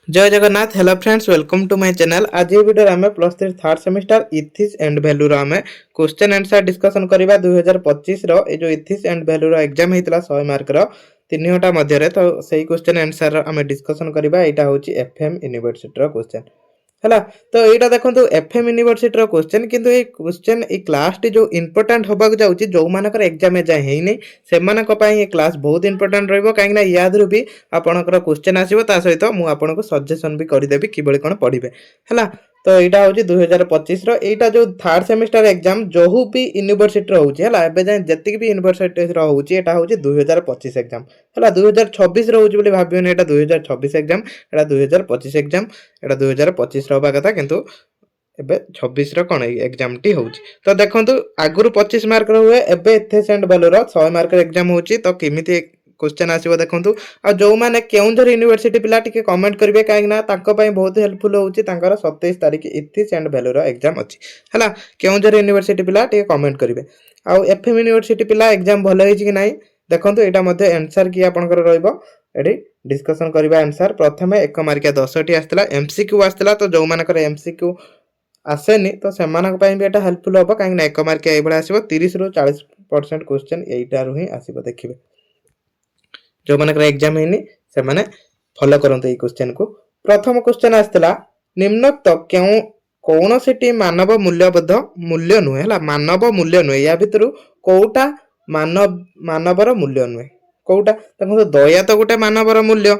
जय Jagannath. Hello friends, welcome to my channel. आज ये वीडियो आम plus three third semester ethics and value आम क्वेश्चन आंसर डिस्कशन करबा 2025 रो ए जो इथिक्स एंड वैल्यू रो एग्जाम हेतला 100 मार्क रो 3 घंटा मध्य रे। तो सही क्वेश्चन आंसर आम डिस्कशन करबा। एटा होची एफएम यूनिवर्सिटी रो क्वेश्चन है। तो यहाँ देखो एफएम यूनिवर्सिटी क्वेश्चन किंतु ये क्वेश्चन ये क्लास टी जो इंपोर्टेंट होगा जाऊँगी जो मानकर एग्जाम एजाए है से क्लास बहुत इंपोर्टेंट रही कहीं याद भी आपंकर क्वेश्चन आसो ता सहित मुझे सजेसन भी करदेवि कि कौन पढ़े है। तो यहाँ हूँ 2025 रहा जो थर्ड सेमिस्टर एग्जाम जो भी यूनिवर्सिटी होगा है जी भी यूनिवर्सिटी होता हूँ 2025 एग्जाम है। 2026 रोज भावियोनी यहाँ 2026 एग्जाम यहाँ 2025 एग्जाम यहाँ 2025 हवा कथा किंतु एबे 26 कौन एग्जाम टी हो। तो देखो आगुरी 25 मार्क हुए एबे ethics and value 100 mark exam हो। तो केमिति क्वेश्चन आसो देखो आ जो मैंने केउंझर यूनिवर्सिटी पिला टिके कमेंट करेंगे कहीं बहुत हेल्पफुल होची 27 तारीख इथिक्स एंड वैल्यू एग्जाम अच्छी है। केउंझर यूनिवर्सिटी पिला टिके कमेंट करेंगे। आउ एफएम यूनिवर्सिटी पिला एग्जाम भल होईची कि नहीं देखो यहाँ मध्य आंसर कि आपंकर रही डिस्कसन करबा। आंसर प्रथम 1 मार्किया 10 टी आसला एमसीक्यू आसला। तो जो मानकर एमसीक्यू आसेनी तो से भी एटा हेल्पफुल हम कहीं 1 मार्किया ये आसो 30 रु 40% क्वेश्चन यहीटार ही आसो। देखिए जो मानकर एग्जाम है से माने फॉलो करते ये क्वेश्चन को। प्रथम क्वेश्चन आसला निम्नोक्त क्यों कौन सी मानव मूल्यबोध मूल्य नुहे है। मानव मूल्य नुहे या भितर कौटा मानवर मूल्य नुहे कौटा देखो दया तो गोटे मानवर मूल्य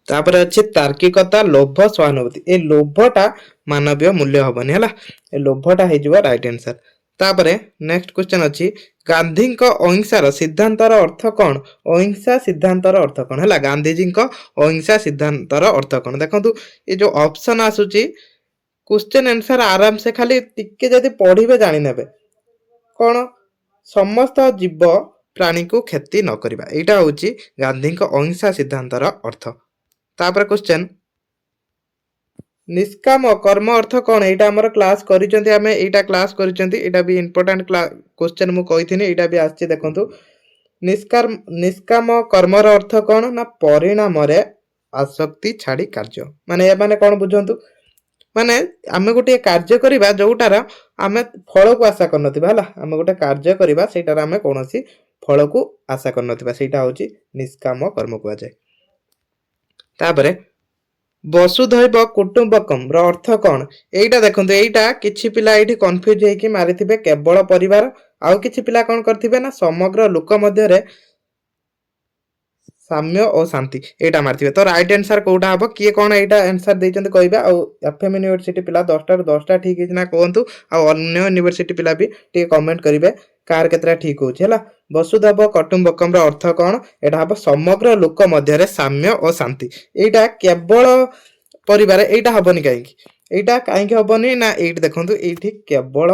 तापर अच्छे तार्किकता लोभ सहानुभूति ए लोभटा मानवीय मूल्य हेनी है। ए लोभटा हो राइट आंसर। तापरे नेक्स्ट क्वेश्चन अच्छी गांधी अहिंसार सिद्धांतर अर्थ कौन। अहिंसा सिद्धांतर अर्थ कौन है। गांधीजी अहिंसा सिद्धांतर अर्थ कौन देखो ये जो ऑप्शन आसूची क्वेश्चन आंसर आराम से खाली टिके जदि पढ़े जाने कौन समस्त जीव प्राणी को क्षति न करवा यहाँ हूँ गांधी अहिंसा सिद्धांतर अर्थ। तापर क्वेश्चन निष्काम कर्म अर्थ कौन यहाँ आम क्लास क्लास कर भी इंपोर्टेंट क्वेश्चन मुझे यहाँ भी आसी देखो निष्काम कर्मर अर्थ कौन ना परिणाम आसक्ति छाड़ी कार्य माने ये माने कौन बुझंतु माने आम गोटे कार्य करवा जोटार आम फल को आशा कर आम गोटे कार्य करवा सेटार आम कौन फल को आशा कर हूँ निष्काम कर्म कहुए। तापरे वसुधैव कुटुंबकम अर्थ कौन यहीटा देखो यहीटा किछि पिला ये कन्फ्यूज होगी मारी केवल परिवार आउ किछि पिला कौन करथिबे ना समग्र लोक मध्य साम्य और शांति यहाँ मारी। तो राइट आंसर कौटा हम किए कौन यहाँ आंसर देते कहबा। एफएम यूनिवर्सिटी पिला 10 रू 10टा ठीक है कहतु अन्य यूनिवर्सिटी पिला भी टे कमेंट करेंगे कार केतरा ठीक होछि। वसुधैव कुटुंबकम अर्थ कौन यहाँ हम समग्र लोक मध्य साम्य और शांति यहाँ केवल परिवार यहाँ हेनी कहीं यहाँ कहीं हेनी ना ये देखो ये केवल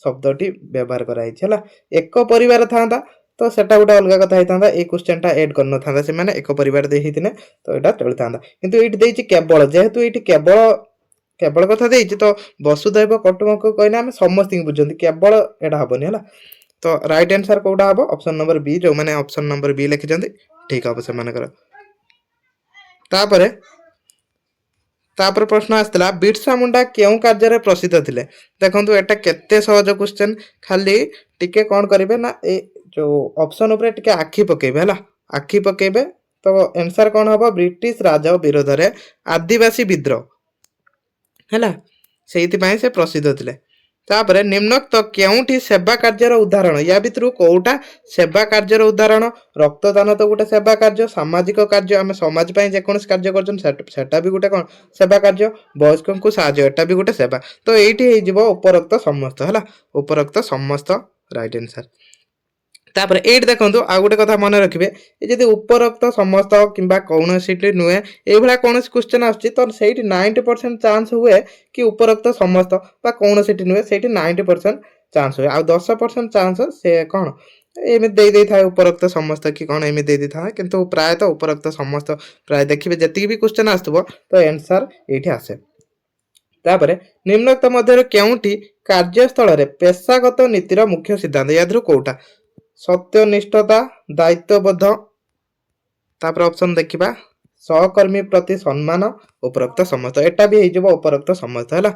शब्दटी व्यवहार कराई एक परिवार था तो सेटा गोटे अलग कथा होता ये क्वेश्चन टा एड करना था से माने एक परिवार दे हितने तो यहाँ चलता किंतु ये देछि केवल जेहेतु ये केवल केवल कथा देछि तो वसुधैव कुटुंबकम कहना आम समस्त बुझे केवल यहाँ हेनी है। तो राइट आंसर कौटा हम ऑप्शन नंबर बी जो मैंने ऑप्शन नंबर बी लिखिं ठीक हम से। तापर प्रश्न आसला बिरसा मुंडा क्यों कार्य प्रसिद्ध थे देखो यहाँ केते सहज क्वेश्चन खाली टिके कौन करेंगे ना ए जो ऑप्शन उपरे टिके आखि पकेबे है आखि पकेबे। तो आंसर कौन हम ब्रिटिश राज विरोध में आदिवासी विद्रोह है से प्रसिद्ध थे। तापर निम्नोक्त क्योंठी सेवा कार्यर उदाहरण या भितर कौटा सेवा कार्यर उदाहरण रक्तदान तो गोटे सेवा कार्य सामाजिक कार्य आम समाज जेकोसी कार्य करटा भी गोटे कौन सेवा कार्य वयस्क को साहय भी गोटे सेवा। तो ये उपरोक्त समस्त है उपरोक्त समस्त राइट आंसर। तापर ये देखो आ गोटे कथा मन रखिए ये उपरोक्त समस्त कि कौन नुहे ये कौन क्वेश्चन आसती तो से 90% चांस हुए कि उपरोक्त समस्त कौन नुहे से 90% चांस हुए आ 10% चांस से कौन एमती दे था उपरोक्त समस्त कि कौन एमती दे था किंतु प्रायतः उपरोक्त समस्त प्राय देखिए जी भी क्वेश्चन आसो तो आंसर ये आसे। तापर निम्नोक्त मध्य केउटी कार्यस्थल में पेशागत नीतिर मुख्य सिद्धांत या कौटा सत्यनिष्ठता दायित्वबोध। तापर ऑप्शन देखिबा सहकर्मी प्रति सम्मान उपरोक्त समस्त एटा भी हो उपरोक्त समस्त है।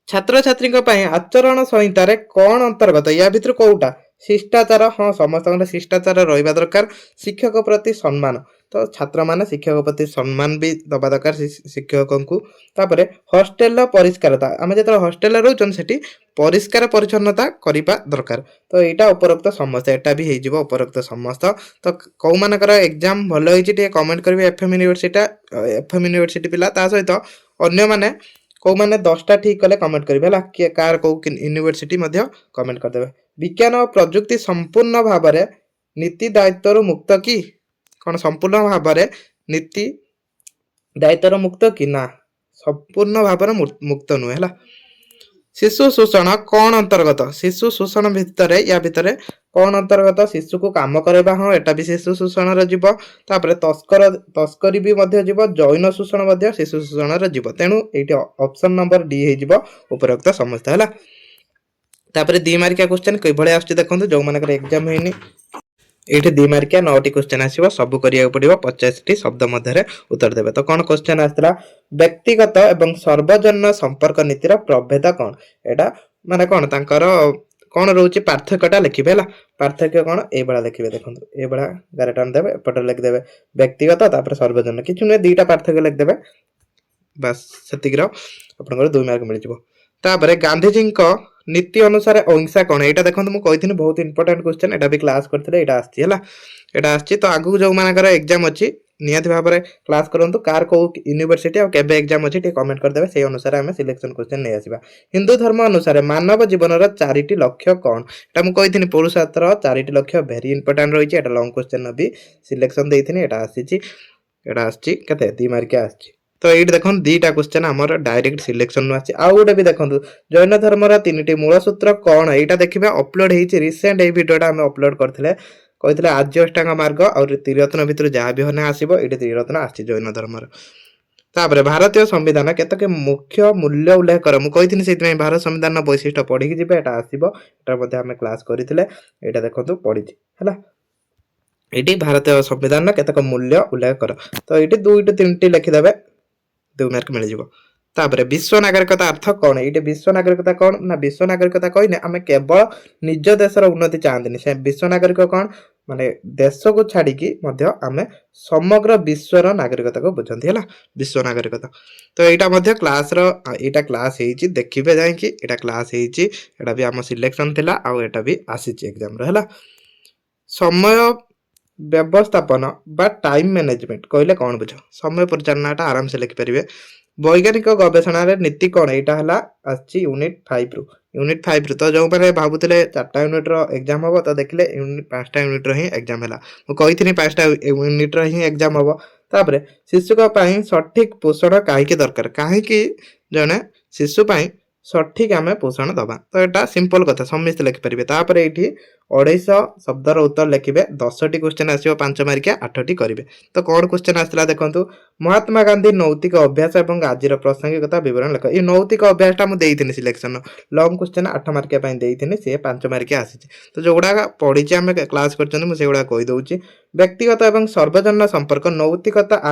छात्र छात्री आचरण संहितार कौन अंतर्गत या भितर कौटा शिष्टाचार हाँ समस्त शिष्टाचार रहा दरकार शिक्षक प्रति सम्मान तो छात्र माने शिक्षक प्रति सम्मान भी दबा दरकार शिक्षक को तापर हॉस्टेल परिष्कारता आम जो हॉस्टेल रोचन से परिष्कार परिच्छन्नता करने दरकार तो यहाँ उपरोक्त समस्त एटा भी हो उपरोक्त समस्त तो कौ मानकर एग्जाम भल होती कमेंट करेंगे एफएम यूनिवर्सिटी पिला सहित अन्य माने कौ मैंने 10टा ठीक कले कमेंट करेंगे है कार कौ यूनिवर्सिटी कमेंट करदे। विज्ञान और प्रजुक्ति संपूर्ण भाव में नीति दायित्व मुक्त कि कौन संपूर्ण भाव में नीति दायित्व मुक्त कि ना संपूर्ण भाव में मुक्त नुहे है। शिशु शोषण कौन अंतर्गत शिशु शोषण भितर या भितर कौन अंतर्गत शिशु को काम करवा हाँ एटा भी शिशु शोषण जीव तापर तस्करी भी जीव जैन शोषण शिशु शोषण जीव तेणु ये ऑप्शन नंबर डी हो उपरोक्त समस्त है। तापर 2 मार्किया क्वेश्चन किभଳି आछी देखंतु जो मानकर एग्जाम होइनी ये 2 मार्किया 9टी क्वेश्चन आसीबो सब करिया पड़िबो 50टी शब्द मध्य उत्तर देबे। तो कौन क्वेश्चन आसला व्यक्तिगत एवं सर्वजन संपर्क नीतिर प्रभेद कौन एटा माने कौन तांकर कौन रोचे पार्थक्यटा लिखिबे हला पार्थक्य कौन ए बडा लिखिबे देखंतु ए बडा गारेटान देबे एपट लिख देबे व्यक्तिगत तापर सर्वजन किछु ने 2टा पार्थक्य लिख देबे बस सेतिक रो आपनकर 2 मार्क मिल जिवो। तापर गांधीजी नीति अनुसार अहिंसा कौन यहाँ देखो मुझे बहुत इंपोर्टेंट क्वेश्चन यहाँ भी क्लास करते यहाँ आसी तो आगु जो मानकर एग्जाम अच्छी निहाती भाव में क्लास करूँ कार कौ यूनिवर्सिटी और केबे एग्जाम अच्छी कमेंट करदे से अनुसार आम सिलेक्शन क्वेश्चन नहीं आसवा। हिंदू धर्म अनुसार मानव जीवन 4टी लक्ष्य कौन यहाँ मुझे पुरुषार्थ 4टी लक्ष्य भेरी इंपोर्टेंट रही है लंग क्वेश्चन भी सिलेक्शन देती यहाँ आसी 2 मार्किया आसी तो ये देखो 2टा क्वेश्चन आमर डायरेक्ट सिलेक्शन आसी आउ गोटे भी देखो जैन धर्म 3टी मूल सूत्र कौन यहाँ देखिए अपलोड होती रिसेंट ये भिडियोटा आम अपलोड करते कहते आर्य अष्टांग मार्ग और त्रिरत्न भितर जहाँ भी होने आसो ये त्रिरत्न आसी जैन धर्म तापर भारतीय संविधान केतक मुख्य मूल्य उल्लेख कर मुझे से भारत संविधान वैशिष्ट्य पढ़ी जी यहाँ आसो आम क्लास करते यहाँ देखो पढ़ी है ये भारतीय संविधान केतक मूल्य उल्लेख कर तो ये 2-3टी लिखिदेवे 2 मार्क मिल जाव। तापर विश्व नागरिकता अर्थ कौन ये विश्व नागरिकता कौन ना विश्व नागरिकता कहने आम केवल निज देशर उन्नति चाहती से विश्व नागरिक कौन माने देश को छाड़ी आम समग्र विश्वर नागरिकता को बुझती है विश्व नागरिकता तो यहाँ क्लास यहाँ क्लास देखिए जाकि क्लास यहाँ भी आम सिलेक्शन थी आटा भी आसी एग्जाम है। समय व्यवस्थापन बा टाइम मैनेजमेंट कहले कौन बुझ समय परिचालनाटा आराम से लिखिपारे। वैज्ञानिक गवेषणा नीति कौन यहाँ आसी यूनिट 5 रु तो जो मैंने भावुले 4टा यूनिट एग्जाम हम तो देखिले 5टा यूनिट ही एग्जाम है मुझे 5टा यूनिट ही एग्जाम हम। तापर शिशु सठिक पोषण कहीं दरकार कहीं जड़े शिशुपाई सठिक आम पोषण दबा तो यहाँ सिंपल कथा समस्त लिखिपारे। तापर ये 250 शब्दर उत्तर लिखे 10टी क्वेश्चन आसो 5 मार्किया 8टी करेंगे। तो कौन क्वेश्चन आसला देखो महात्मा गांधी नैतिक अभ्यास और आज प्रासंगिकता विवरण लिख ये नैतिक अभ्यासटा मुझे सिलेक्शन लंग क्वेश्चन 8 मार्किया देती सी 5 मार्किया आसी तो जो गुड़ा पढ़ी आम क्लास कर कहीदे व्यक्तिगत और सर्वजन संपर्क नैतिकता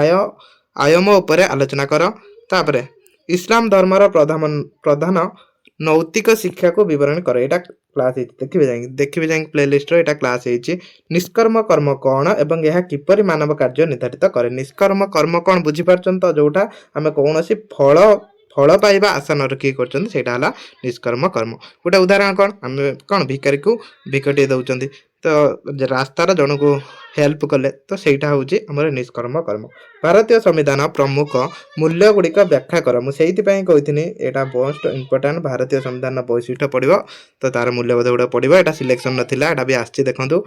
आयम उपर आलोचना कर। तापर इस्लाम धर्मर प्रधान नैतिक शिक्षा को विवरण कर यहाँ क्लास देखिए जाए प्लेलिस्ट यहाँ क्लास निष्कर्म कर्म कौन एवं यह किपरि मानव कार्य निर्धारित करे निष्कर्म कर्म कौन बुझीपार तो जोटा आम कौन फल पाइबा आशा न रखिक कर निष्कर्म कर्म गोटे उदाहरण कौन आम कौन भिकारी को भिकटे दौरान तो रास्तार जन को हेल्प कले तो सहीटा हूँ आम निष्कर्म कर्म। भारतीय संविधान प्रमुख मूल्य गुड़िक व्याख्या कर मुझे कही यहाँ मोस्ट इंपोर्टेंट भारतीय संविधान वैशिष्ट्य पड़ो तो तार मूल्यबोध गुड़ा पड़ो यहाँ सिलेक्शन नाला यहाँ भी आसी देखूँ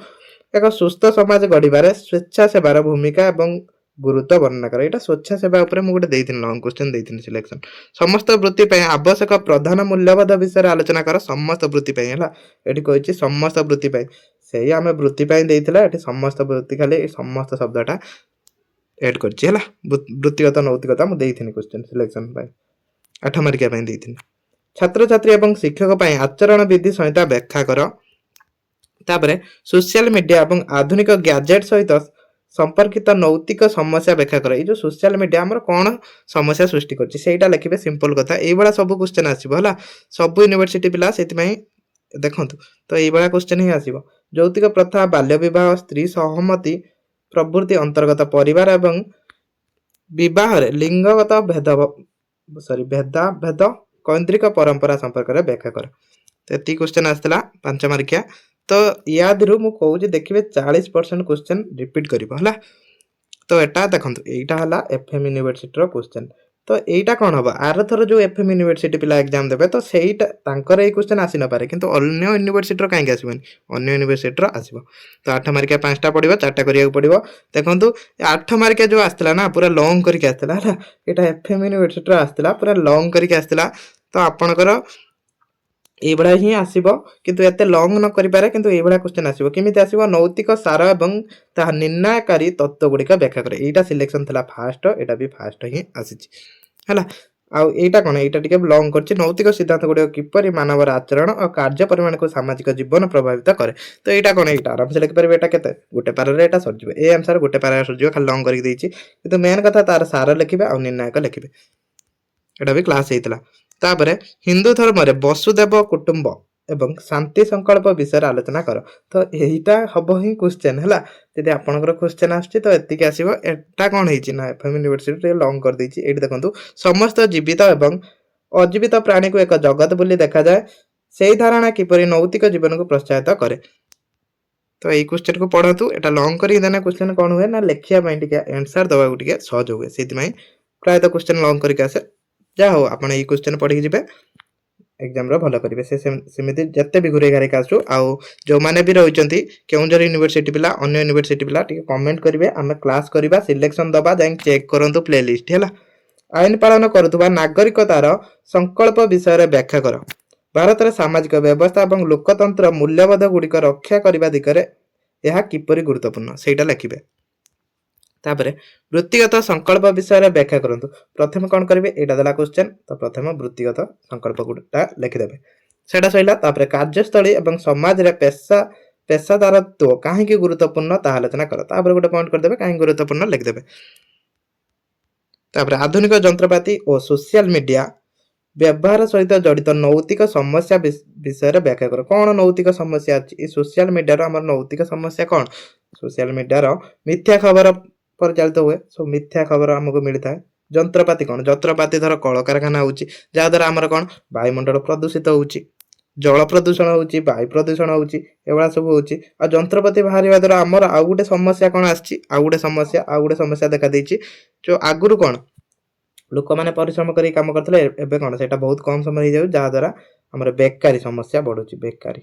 एक सुस्थ समाज गढ़ स्वेच्छासेवार भूमिका और गुरुत्व वर्णना कर यहाँ स्वेच्छासेवा मुझे लंग क्वेश्चन देती सिलेक्शन समस्त वृत्ति आवश्यक प्रधान मूल्यबोध विषय आलोचना कर समस्त वृत्ति है ये कही समस्त वृत्ति से आम वृत्ति देती समस्त वृत्ति खाली समस्त शब्दटा एड कर वृत्तिगत नैतिकता मुझे क्वेश्चन सिलेक्शन 8 मार्किया देती छात्र छात्री और शिक्षक आचरण विधि संहिता व्याख्या कर। तापर सोशल मीडिया और आधुनिक गैजेट सहित संपर्कित नैतिक समस्या व्याख्या कर जो सोशल मीडिया आमर कौन समस्या सृष्टि करटा लिखे सिंपल कथा ये सब क्वेश्चन आसो है सब यूनिवर्सिटी पिला से देखु तो ये क्वेश्चन ही आसो यौतिक प्रथा बाल्य विवाह स्त्री सहमति प्रवृत्ति अंतर्गत परिवार एवं विवाह लिंगगत भेद कैंद्रिक परंपरा संपर्क में व्याख्या कर तो ये क्वेश्चन आसाला 5 मार्किया तो याद मुझे देखिए 40% क्वेश्चन रिपीट कर तो एटा देखो यहाँ है एफएम यूनिवर्सिटी क्वेश्चन तो यहाँ कौन हम आर थर जो एफएम यूनिवर्सिटी पिला एग्जाम देवे तो सहीटा ये क्वेश्चन आसी न पारे किंतु अन्य यूनिवर्सिटी कहीं आसबनी अन्य यूनिवर्सिटी आसो तो 8 मार्किया 5टा पड़ो 4टा करा पड़ो देखो 8 मार्किया जो आसला ना पूरा लंग करके आसला है यहाँ एफएम यूनिवर्सिटी आसला पूरा लंग करके आसला तो आपणकर ये ही आसो किंतु एत लंग न करें किंतु ये क्वेश्चन आसो केमी आसो नैतिक सार एवं ताहा निर्णायकारी तत्व गुड़िक व्याख्या करे यहाँ सिलेक्शन था फास्ट यहाँ भी फास्ट ही आसी है आईटा कौन यहाँ टे लंग कर नैतिक सिद्धांत गुड़िक किपर मानवर आचरण और कार्य परिमाण को सामाजिक जीवन प्रभावित करे तो यहाँ कौन यहाँ आराम से लिखिपारे यहाँ के गोटे पारे यहाँ सरज ये आंसर गोटे पारे सरज खाली लंग करके किंतु मेन कथा तार सार लिखे और निर्णायक लिखे यहाँ भी क्लास होता तापर हिंदू धर्म रे वसुदेव कुटुंब एवं शांति संकल्प विषय आलोचना कर तो यहीटा हम ही क्वेश्चन है जब आपंकर क्वेश्चन आसो तो एतिक आसो एटा कौन है एफएम यूनिवर्सिटी लंग कर देती ये देखो समस्त जीवित एवं अजीवित प्राणी को एक जगत बोली देखा जाए से धारणा किपर नैतिक जीवन को प्रोत्साहित करे तो यही क्वेश्चन को पढ़तु एटा लंग करना क्वेश्चन कौन हुए ना लिखा आंसर दवा टे सहज हुए से प्रायतः क्वेश्चन लंग करके आसे जा हो आप क्वेश्चन पढ़ी जी एग्जाम भल करेंगे सेमती जिते भी घूरे घारे आसू आउ जो मैंने भी रही केउंझर यूनिवर्सिटी पिला अन्य यूनिवर्सिटी पिला कमेंट करेंगे आम क्लास करवा सिलेक्शन दबा जाए चेक करूँ प्लेलिस्ट है आईन पालन करुवा नागरिकतार संकल्प विषय में व्याख्या कर भारत में सामाजिक व्यवस्था और लोकतंत्र मूल्यबोध गुड़िक रक्षा करने दिगरे यह किपरि गुरुत्वपूर्ण से लिखे तापर वृत्तिगत संकल्प विषय में व्याख्या करूँ प्रथम कौन करेंगे यहाँ देला क्वेश्चन तो प्रथम वृत्तिगत संकल्प गुटा लिखिदेवे से सैला कार्यस्थली और समाज रे पेशादारत्व कहीं गुरुत्वपूर्ण ता आलोचना कर गोटे पॉइंट करदे कहीं गुरुत्वपूर्ण लिखिदेवे आधुनिक जंत्रपाति और सोशल मीडिया व्यवहार सहित जड़ित नैतिक समस्या विषय में व्याख्या कर कौन नैतिक समस्या अच्छी सोशल मीडिया आम नैतिक समस्या कौन सोशल मीडिया मिथ्या खबर परिचालित हुए सब मिथ्या खबर आमको मिलता है जंत्रपाति कौन जंत्रपाति धर कल कारखाना हो जहाद्वारा आमर कौन वायुमंडल प्रदूषित हो जल प्रदूषण हो वायु प्रदूषण होगा सब हो जंत्रपाति बाहर द्वारा आमर आउ गोटे समस्या कौन आउ गोटे समस्या देखा देती जो आगुरी कौन लोक मैंने परिश्रम कर कम करते एवं कौन से बहुत कम समय हो जहाद्वारा आमर बेकारी समस्या बढ़ुची बेकारी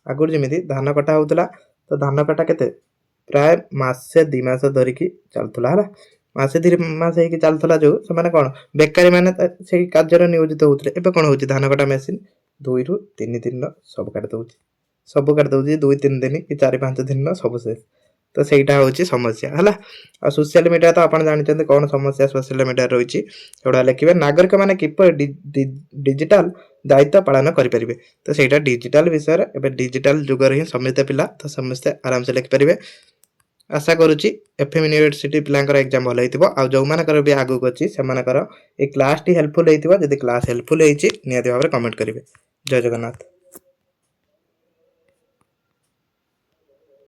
आगुरी जमी धान कटा होता तो धान कटा के प्राय मसे 2 मास धरिकी चलुला है मसे 2 मास हो चलुला जो से कौन बेकारी मैंने से कार्य नियोजित होते एवं कौन हो धान कटा मेसीन 2 ରୁ 3 दिन सब काट दौर 2-3 दिन कि 4-5 दिन सब शेष तो सहीटा हूँ समस्या है आ सोशल मीडिया तो आप जानते कौन समस्या सोशल मीडिया रही है लिखे नागरिक मैंने किपर डिजिटाल दायित्व पालन करेंगे तो सहीटा डिजिटाल विषय एवं डिजिटाल जुगर ही समस्ते पिला तो समस्ते आराम से लिखिपारे आशा करुच्ची एफएम यूनिवर्सिटी पिलांकर एग्जाम भल हो जो मानकर भी आगक अच्छी से क्लास टी हेल्पफुल होती जब क्लास हेल्पफुल होती निहाती भाव में कमेंट करेंगे जय जगन्नाथ।